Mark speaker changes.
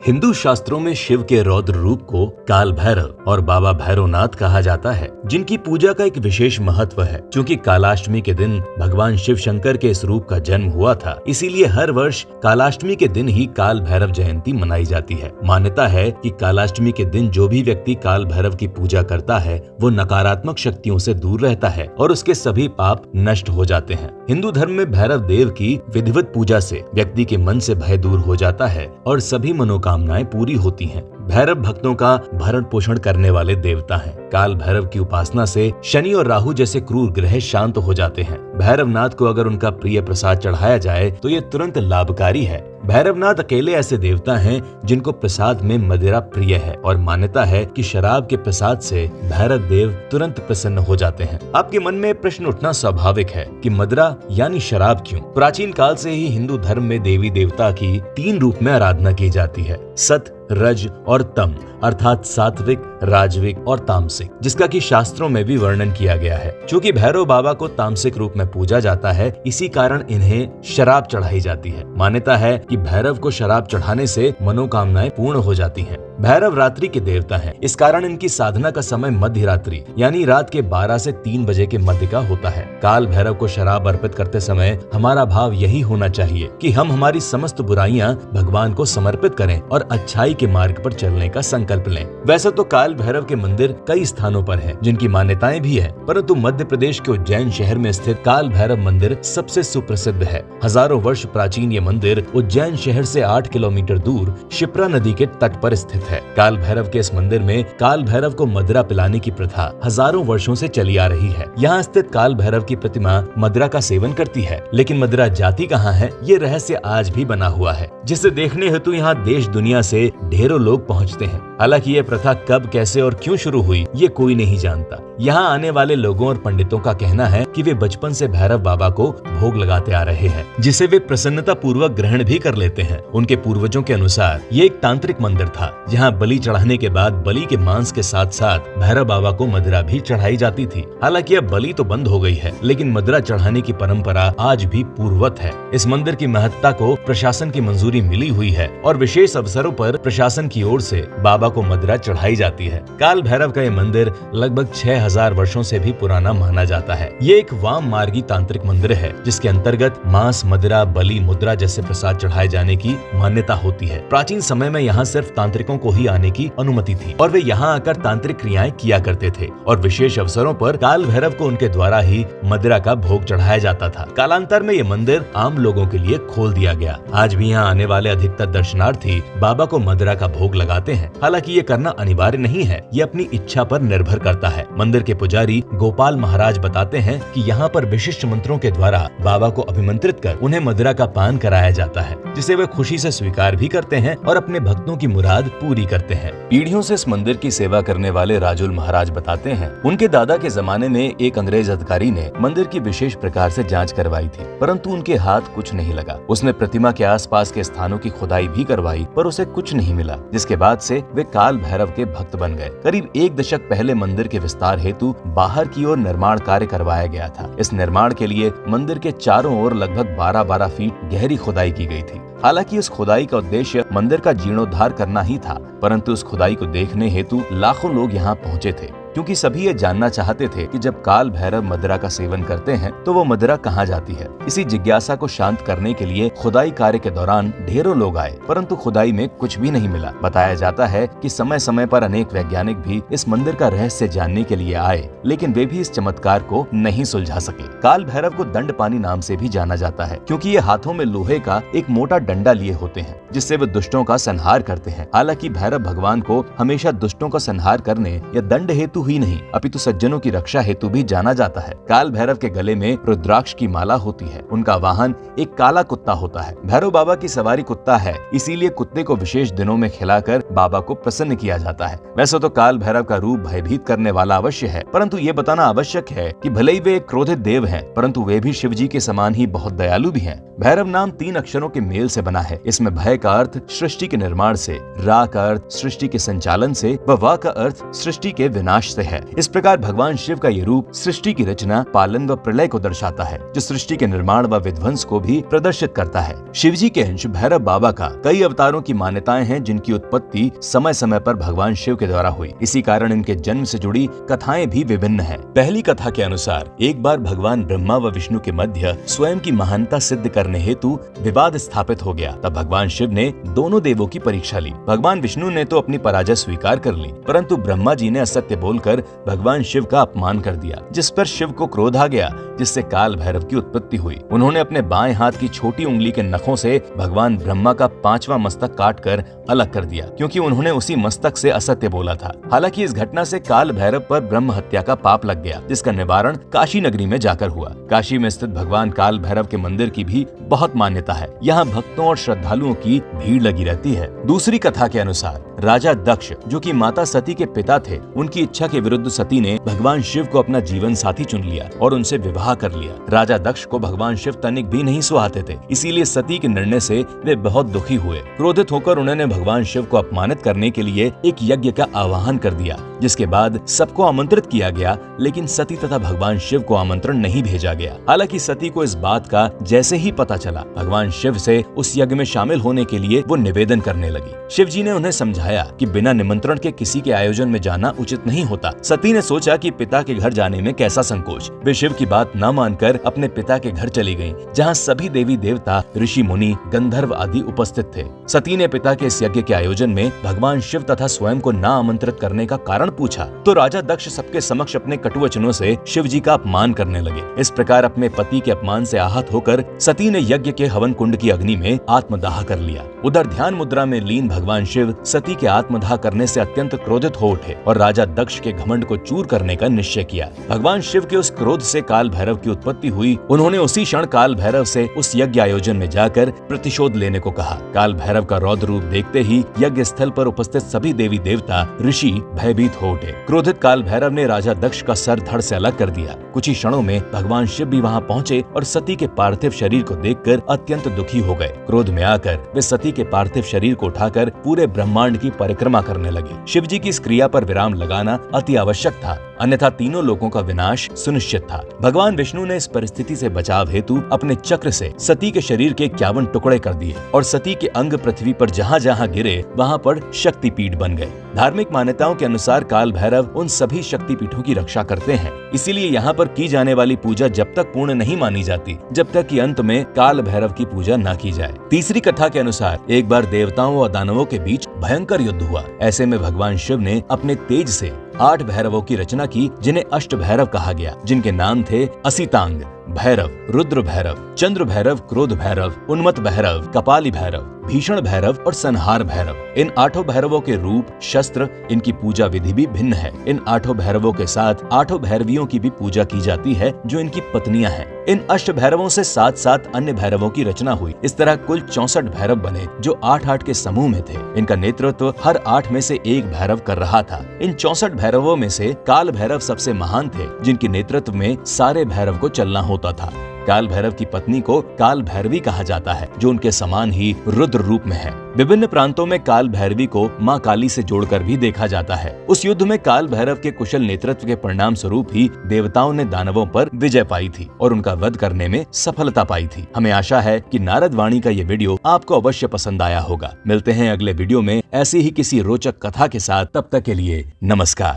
Speaker 1: हिंदू शास्त्रों में शिव के रौद्र रूप को काल भैरव और बाबा भैरवनाथ कहा जाता है, जिनकी पूजा का एक विशेष महत्व है। क्योंकि कालाष्टमी के दिन भगवान शिव शंकर के इस रूप का जन्म हुआ था, इसीलिए हर वर्ष कालाष्टमी के दिन ही काल भैरव जयंती मनाई जाती है। मान्यता है कि कालाष्टमी के दिन जो भी व्यक्ति काल भैरव की पूजा करता है, वो नकारात्मक शक्तियों से दूर रहता है और उसके सभी पाप नष्ट हो जाते हैं। हिंदू धर्म में भैरव देव की विधिवत पूजा से व्यक्ति के मन से भय दूर हो जाता है और सभी मनोकामनाएं पूरी होती हैं। भैरव भक्तों का भरण पोषण करने वाले देवता हैं। काल भैरव की उपासना से शनि और राहु जैसे क्रूर ग्रह शांत हो जाते हैं। भैरवनाथ को अगर उनका प्रिय प्रसाद चढ़ाया जाए तो ये तुरंत लाभकारी है। भैरवनाथ अकेले ऐसे देवता हैं जिनको प्रसाद में मदिरा प्रिय है और मान्यता है कि शराब के प्रसाद से भैरव देव तुरंत प्रसन्न हो जाते हैं। आपके मन में प्रश्न उठना स्वाभाविक है कि मदिरा यानी शराब क्यों? प्राचीन काल से ही हिंदू धर्म में देवी देवता की 3 रूप में आराधना की जाती है, सत, रज और तम, अर्थात सात्विक, राजविक और तामसिक, जिसका कि शास्त्रों में भी वर्णन किया गया है। चूंकि भैरव बाबा को तामसिक रूप में पूजा जाता है, इसी कारण इन्हें शराब चढ़ाई जाती है। मान्यता है कि भैरव को शराब चढ़ाने से मनोकामनाएं पूर्ण हो जाती हैं। भैरव रात्रि के देवता हैं, इस कारण इनकी साधना का समय मध्य रात्रि यानी रात के 12 से 3 बजे के मध्य का होता है। काल भैरव को शराब अर्पित करते समय हमारा भाव यही होना चाहिए कि हम हमारी समस्त बुराइयां भगवान को समर्पित करें और अच्छाई के मार्ग पर चलने का संकल्प लें। वैसे तो काल भैरव के मंदिर कई स्थानों पर हैं, जिनकी मान्यताएं भी है, परंतु मध्य प्रदेश के उज्जैन शहर में स्थित काल भैरव मंदिर सबसे सुप्रसिद्ध है। हजारों वर्ष प्राचीन ये मंदिर उज्जैन शहर से 8 किलोमीटर दूर शिप्रा नदी के तट पर स्थित है। काल भैरव के इस मंदिर में काल भैरव को मदिरा पिलाने की प्रथा हजारों वर्षों से चली आ रही है। यहाँ स्थित काल भैरव की प्रतिमा मदिरा का सेवन करती है, लेकिन मदिरा जाती कहाँ है, ये रहस्य आज भी बना हुआ है, जिसे देखने हेतु यहाँ देश दुनिया से ढेरों लोग पहुँचते हैं। हालांकि ये प्रथा कब, कैसे और क्यों शुरू हुई, ये कोई नहीं जानता। यहाँ आने वाले लोगों और पंडितों का कहना है कि वे बचपन से भैरव बाबा को भोग लगाते आ रहे हैं, जिसे वे प्रसन्नता पूर्वक ग्रहण भी कर लेते हैं। उनके पूर्वजों के अनुसार ये एक तांत्रिक मंदिर था, जहाँ बलि चढ़ाने के बाद बलि के मांस के साथ साथ भैरव बाबा को मदिरा भी चढ़ाई जाती थी। हालांकि अब बलि तो बंद हो गई है, लेकिन मदिरा चढ़ाने की परंपरा आज भी पूर्ववत है। इस मंदिर की महत्ता को प्रशासन की मंजूरी मिली हुई है और विशेष अवसरों पर प्रशासन की ओर से बाबा को मदिरा चढ़ाई जाती है। काल भैरव का ये मंदिर लगभग 6000 वर्षों से भी पुराना माना जाता है। ये एक वाम मार्गी तांत्रिक मंदिर है, जिसके अंतर्गत मांस, मदिरा, बलि, मुद्रा जैसे प्रसाद चढ़ाए जाने की मान्यता होती है। प्राचीन समय में यहाँ सिर्फ तांत्रिकों को ही आने की अनुमति थी और वे यहाँ आकर तांत्रिक क्रियाएं किया करते थे और विशेष अवसरों पर काल भैरव को उनके द्वारा ही मदिरा का भोग चढ़ाया जाता था। कालांतर में ये मंदिर आम लोगों के लिए खोल दिया गया। आज भी यहाँ आने वाले अधिकतर दर्शनार्थी बाबा को मदिरा का भोग लगाते हैं। हालांकि ये करना अनिवार्य नहीं है, ये अपनी इच्छा पर निर्भर करता है। मंदिर के पुजारी गोपाल महाराज बताते हैं कि यहाँ पर विशिष्ट मंत्रों के द्वारा बाबा को अभिमंत्रित कर उन्हें मदिरा का पान कराया जाता है, जिसे वे खुशी से स्वीकार भी करते हैं और अपने भक्तों की मुराद पूरी करते हैं। पीढ़ियों से इस मंदिर की सेवा करने वाले राजुल महाराज बताते हैं, उनके दादा के जमाने में एक अंग्रेज अधिकारी ने मंदिर की विशेष प्रकार से जांच करवाई थी, परंतु उनके हाथ कुछ नहीं लगा। उसने प्रतिमा के आसपास के स्थानों की खुदाई भी करवाई, पर उसे कुछ नहीं मिला, जिसके बाद से वे काल भैरव के भक्त बन गए। करीब 1 दशक पहले मंदिर के विस्तार हेतु बाहर की ओर निर्माण कार्य करवाया गया था। इस निर्माण के लिए मंदिर के चारों ओर लगभग 12-12 फीट गहरी खुदाई की गई थी। हालांकि उस खुदाई का उद्देश्य मंदिर का जीर्णोद्धार करना ही था, परंतु उस खुदाई को देखने हेतु लाखों लोग यहाँ पहुँचे थे, क्योंकि सभी ये जानना चाहते थे कि जब काल भैरव मदिरा का सेवन करते हैं तो वो मदिरा कहाँ जाती है। इसी जिज्ञासा को शांत करने के लिए खुदाई कार्य के दौरान ढेरों लोग आए, परंतु खुदाई में कुछ भी नहीं मिला। बताया जाता है कि समय समय पर अनेक वैज्ञानिक भी इस मंदिर का रहस्य जानने के लिए आए, लेकिन वे भी इस चमत्कार को नहीं सुलझा सके। काल भैरव को दंड पानी नाम से भी जाना जाता है, क्योंकि ये हाथों में लोहे का एक मोटा डंडा लिए होते हैं, जिससे वे दुष्टों का संहार करते हैं। हालांकि भैरव भगवान को हमेशा दुष्टों का संहार करने या दंड हेतु ही नहीं, अपितु सज्जनों की रक्षा हेतु भी जाना जाता है। काल भैरव के गले में रुद्राक्ष की माला होती है। उनका वाहन एक काला कुत्ता होता है। भैरव बाबा की सवारी कुत्ता है, इसीलिए कुत्ते को विशेष दिनों में खिलाकर बाबा को प्रसन्न किया जाता है। वैसे तो काल भैरव का रूप भयभीत करने वाला अवश्य है, परंतु ये बताना आवश्यक है कि भले ही वे एक क्रोधित देव हैं, परंतु वे भी शिव जी के समान ही बहुत दयालु भी हैं। भैरव नाम 3 अक्षरों के मेल से बना है। इसमें भय का अर्थ सृष्टि के निर्माण से, रा का अर्थ सृष्टि के संचालन से व वा का अर्थ सृष्टि के विनाश से है। इस प्रकार भगवान शिव का ये रूप सृष्टि की रचना, पालन व प्रलय को दर्शाता है, जो सृष्टि के निर्माण व विध्वंस को भी प्रदर्शित करता है। शिव जी के अंश भैरव बाबा का कई अवतारों की मान्यताएं हैं, जिनकी उत्पत्ति समय समय पर भगवान शिव के द्वारा हुई। इसी कारण इनके जन्म से जुड़ी कथाएं भी विभिन्न हैं। पहली कथा के अनुसार एक बार भगवान ब्रह्मा व विष्णु के मध्य स्वयं की महानता सिद्ध करने हेतु विवाद स्थापित हो गया। तब भगवान शिव ने दोनों देवों की परीक्षा ली। भगवान विष्णु ने तो अपनी पराजय स्वीकार कर ली, परंतु ब्रह्मा जी ने असत्य बोलकर भगवान शिव का अपमान कर दिया, जिस पर शिव को क्रोध आ गया, जिससे काल भैरव की उत्पत्ति हुई। उन्होंने अपने बाएं हाथ की छोटी उंगली के नखों से भगवान ब्रह्मा का 5वां मस्तक काटकर अलग कर दिया, क्योंकि उन्होंने उसी मस्तक से असत्य बोला था। हालांकि इस घटना से काल भैरव पर ब्रह्म हत्या का पाप लग गया, जिसका निवारण काशी नगरी में जाकर हुआ। काशी में स्थित भगवान काल भैरव के मंदिर की भी बहुत मान्यता है। यहाँ भक्तों और श्रद्धालुओं की भीड़ लगी रहती है। दूसरी कथा के अनुसार राजा दक्ष, जो कि माता सती के पिता थे, उनकी इच्छा के विरुद्ध सती ने भगवान शिव को अपना जीवन साथी चुन लिया और उनसे विवाह कर लिया। राजा दक्ष को भगवान शिव तनिक भी नहीं सुहाते थे, इसीलिए सती के निर्णय से वे बहुत दुखी हुए। क्रोधित होकर उन्होंने भगवान शिव को अपमानित करने के लिए एक यज्ञ का आह्वान कर दिया, जिसके बाद सबको आमंत्रित किया गया, लेकिन सती तथा भगवान शिव को आमंत्रण नहीं भेजा गया। हालांकि सती को इस बात का जैसे ही पता चला, भगवान शिव से उस यज्ञ में शामिल होने के लिए वो निवेदन करने लगी। शिव जी ने उन्हें समझाया कि बिना निमंत्रण के किसी के आयोजन में जाना उचित नहीं होता। सती ने सोचा कि पिता के घर जाने में कैसा संकोच। वे शिव की बात न मानकर अपने पिता के घर चली गईं, जहां सभी देवी देवता, ऋषि मुनि, गंधर्व आदि उपस्थित थे। सती ने पिता के इस यज्ञ के आयोजन में भगवान शिव तथा स्वयं को न आमंत्रित करने का कारण पूछा, तो राजा दक्ष सबके समक्ष अपने कटु वचनों से शिव जी का अपमान करने लगे। इस प्रकार अपने पति के अपमान से आहत होकर सती ने यज्ञ के हवन कुंड की अग्नि में आत्मदाह कर लिया। उधर ध्यान मुद्रा में लीन भगवान शिव सती के आत्मदाह करने से अत्यंत क्रोधित हो उठे और राजा दक्ष के घमंड को चूर करने का निश्चय किया। भगवान शिव के उस क्रोध से काल भैरव की उत्पत्ति हुई। उन्होंने उसी क्षण काल भैरव से उस यज्ञ आयोजन में जाकर प्रतिशोध लेने को कहा। काल भैरव का रौद्र रूप देखते ही यज्ञ स्थल पर उपस्थित सभी देवी देवता, ऋषि भयभीत हो उठे। क्रोधित काल भैरव ने राजा दक्ष का सर धड़ से अलग कर दिया। कुछ ही क्षणों में भगवान शिव भी वहां पहुंचे और सती के पार्थिव शरीर को देखकर अत्यंत दुखी हो गए। क्रोध में आकर वे सती के पार्थिव शरीर को उठाकर पूरे ब्रह्मांड की परिक्रमा करने लगे। शिव जी की इस क्रिया पर विराम लगाना अति आवश्यक था, अन्यथा तीनों लोगों का विनाश सुनिश्चित था। भगवान विष्णु ने इस परिस्थिति से बचाव हेतु अपने चक्र से सती के शरीर के 51 टुकड़े कर दिए और सती के अंग पृथ्वी पर जहाँ जहाँ गिरे वहाँ पर शक्तिपीठ बन गए। धार्मिक मान्यताओं के अनुसार काल भैरव उन सभी शक्तिपीठों की रक्षा करते हैं, इसीलिए यहाँ पर की जाने वाली पूजा जब तक पूर्ण नहीं मानी जाती, जब तक कि अंत में काल भैरव की पूजा न की जाए। तीसरी कथा के अनुसार एक बार देवताओं और दानवों के बीच भयंकर युद्ध हुआ। ऐसे में भगवान शिव ने अपने तेज से 8 भैरवों की रचना की, जिन्हें अष्ट भैरव कहा गया, जिनके नाम थे असितांग भैरव, रुद्र भैरव, चंद्र भैरव, क्रोध भैरव, उन्मत्त भैरव, कपाली भैरव, भीषण भैरव और संहार भैरव। इन 8 भैरवों के रूप, शस्त्र, इनकी पूजा विधि भी भिन्न है। इन 8 भैरवों के साथ 8 भैरवियों की भी पूजा की जाती है, जो इनकी पत्नियां हैं। इन अष्ट भैरवों से 7 अन्य भैरवों की रचना हुई। इस तरह कुल 64 भैरव बने, जो 8 के समूह में थे। इनका नेतृत्व हर 8 में से एक भैरव कर रहा था। इन 64 भैरवों में से काल भैरव सबसे महान थे, जिनके नेतृत्व में सारे भैरव को चलना होता था। काल भैरव की पत्नी को काल भैरवी कहा जाता है, जो उनके समान ही रुद्र रूप में है। विभिन्न प्रांतों में काल भैरवी को मां काली से जोड़कर भी देखा जाता है। उस युद्ध में काल भैरव के कुशल नेतृत्व के परिणाम स्वरूप ही देवताओं ने दानवों पर विजय पाई थी और उनका वध करने में सफलता पाई थी। हमें आशा है कि नारद वाणी का ये वीडियो आपको अवश्य पसंद आया होगा। मिलते हैं अगले वीडियो में ऐसी ही किसी रोचक कथा के साथ। तब तक के लिए नमस्कार।